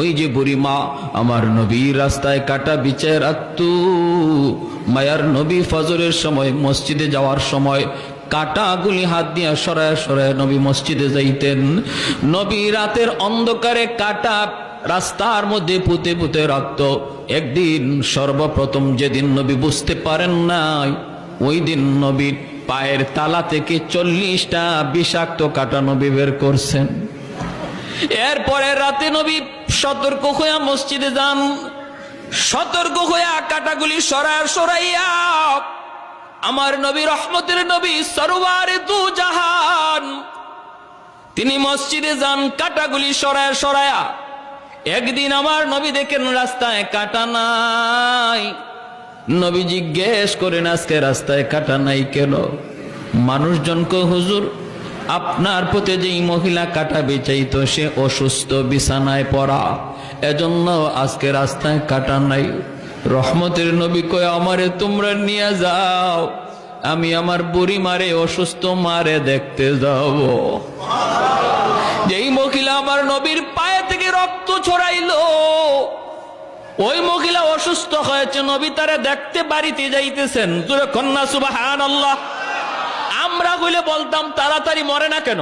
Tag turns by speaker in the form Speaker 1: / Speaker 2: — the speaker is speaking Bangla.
Speaker 1: ওই যে বুড়ি মা আমার নবীর রাস্তায় কাটা বিছায় রাখতো। মায়ার নবী ফজরের সময় মসজিদে যাওয়ার সময় কাটাগুলি হাত দিয়া সরায় সরায় নবী মসজিদে যাইতেন। নবী রাতের অন্ধকারে কাটা রাস্তার মধ্যে পুঁতে পুঁতে রাখত। একদিন সর্বপ্রথম যেদিন নবী বুঝতে পারেন নাই, ওই দিন নবীর পায়ের তালা থেকে 40টা বিষাক্ত কাটা নবী বের করছেন। এরপরে রাতে নবী সতর্ক হইয়া মসজিদে যান। সতর্ক হইয়া কাটাগুলি সরাইয়া আমার নবী, রহমতের নবী, সরওয়ারে দু জাহান, তিনি মসজিদে যান কাটাগুলি সরায়া। একদিন আমার নবী দেখেন রাস্তায় কাটা নাই। নবী জিজ্ঞেস করেন, আজকে রাস্তায় কাটা নাই কেন? মানুষজন কয়, হুজুর আপনার প্রতি যেই মহিলা কাটা বেচাইতো সে অসুস্থ, বিছানায় পড়া, এজন্য আজকে রাস্তায় কাটা নাই। রহমতের নবী কয়, আমারে তোমরা নিয়ে যাও, আমি আমার বুড়ি মারে, অসুস্থ মারে দেখতে যাব। যেই মহিলা আমার নবীর পায়ে থেকে রক্ত ছড়াইলো, ওই মহিলা অসুস্থ হয়েছে, নবী তারে দেখতে বাড়িতে যাইতেছেন। কন্যা সুবহানাল্লাহ। আমরা হইলে বলতাম তাড়াতাড়ি মরে না কেন?